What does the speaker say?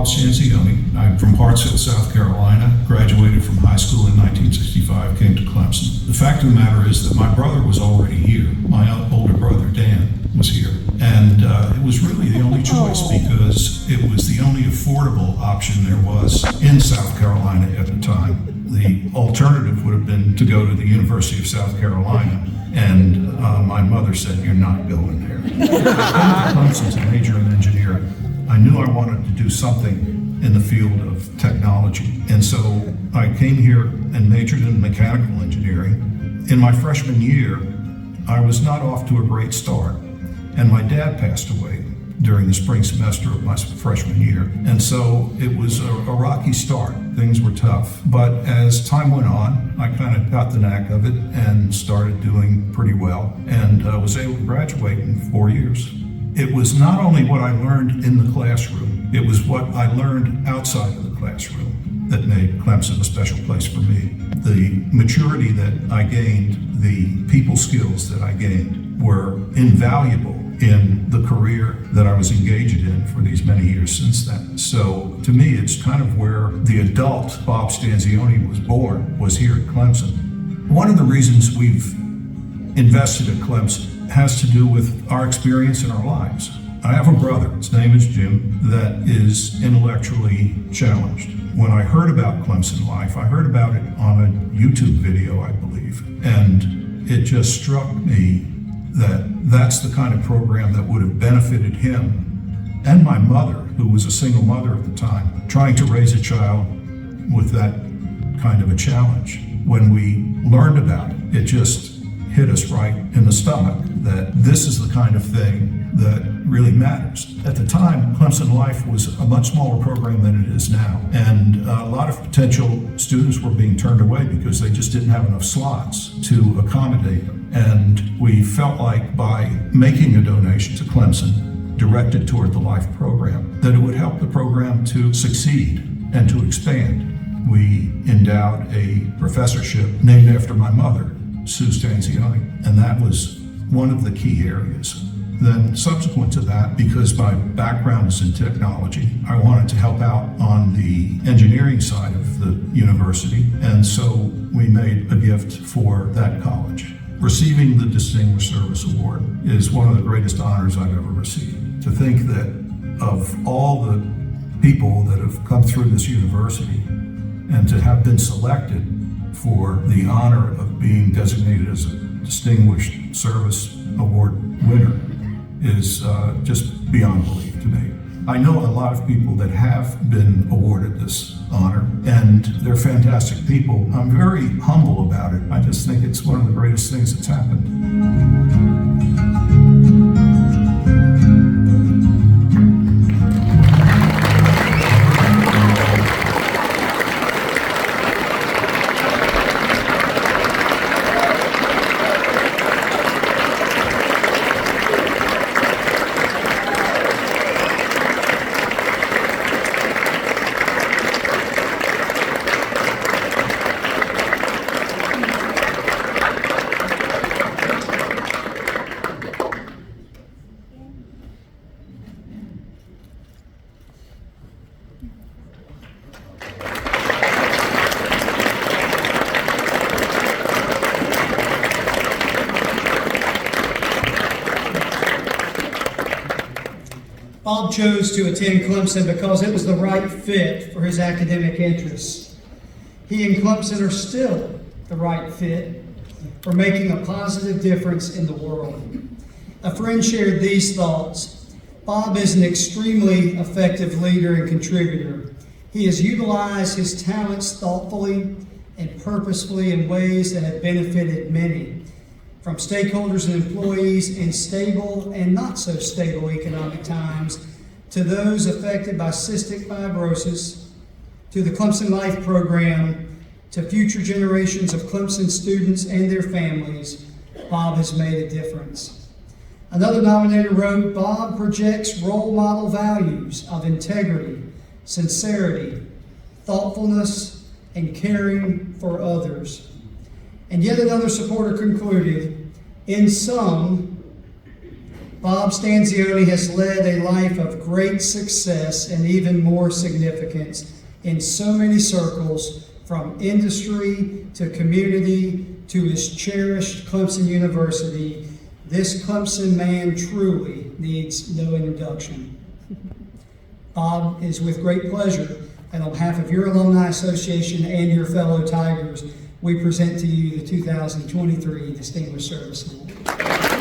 Bob Stanzione. I'm from Hartsville, South Carolina, graduated from high school in 1965, came to Clemson. The fact of the matter is that my brother was already here. My older brother, Dan, was here. And it was really the only choice because it was the only affordable option there was in South Carolina at the time. The alternative would have been to go to the University of South Carolina, and my mother said, "You're not going there." I came to Clemson to major in engineering. I knew I wanted to do something in the field of technology, and so I came here and majored in mechanical engineering. In my freshman year, I was not off to a great start, and my dad passed away during the spring semester of my freshman year. And so it was a rocky start. Things were tough. But as time went on, I kind of got the knack of it and started doing pretty well, and was able to graduate in 4 years. It was not only what I learned in the classroom, it was what I learned outside of the classroom that made Clemson a special place for me. The maturity that I gained, the people skills that I gained were invaluable in the career that I was engaged in for these many years since then. So to me, it's kind of where the adult Bob Stanzione was born, was here at Clemson. One of the reasons we've invested at Clemson has to do with our experience in our lives. I have a brother, his name is Jim, that is intellectually challenged. When I heard about Clemson Life, I heard about it on a YouTube video, I believe, and it just struck me that that's the kind of program that would have benefited him and my mother, who was a single mother at the time, trying to raise a child with that kind of a challenge. When we learned about it, it just hit us right in the stomach that this is the kind of thing that really matters. At the time, Clemson Life was a much smaller program than it is now, and a lot of potential students were being turned away because they just didn't have enough slots to accommodate them. And we felt like by making a donation to Clemson directed toward the Life program, that it would help the program to succeed and to expand. We endowed a professorship named after my mother, Sue Stanzione, and that was one of the key areas. Then subsequent to that, because my background is in technology, I wanted to help out on the engineering side of the university, and so we made a gift for that college. Receiving the Distinguished Service Award is one of the greatest honors I've ever received. To think that of all the people that have come through this university and to have been selected for the honor of being designated as a Distinguished Service Award winner is just beyond belief to me. I know a lot of people that have been awarded this honor, and they're fantastic people. I'm very humble about it. I just think it's one of the greatest things that's happened. Bob chose to attend Clemson because it was the right fit for his academic interests. He and Clemson are still the right fit for making a positive difference in the world. A friend shared these thoughts. Bob is an extremely effective leader and contributor. He has utilized his talents thoughtfully and purposefully in ways that have benefited many, from stakeholders and employees in stable and not so stable economic times, to those affected by cystic fibrosis, to the Clemson Life program, to future generations of Clemson students and their families. Bob has made a difference. Another nominator wrote, Bob projects role model values of integrity, sincerity, thoughtfulness, and caring for others. And yet another supporter concluded, in sum, Bob Stanzione has led a life of great success and even more significance in so many circles, from industry to community to his cherished Clemson University. This Clemson man truly needs no introduction. Bob, is with great pleasure, and on behalf of your Alumni Association and your fellow Tigers, we present to you the 2023 Distinguished Service Award.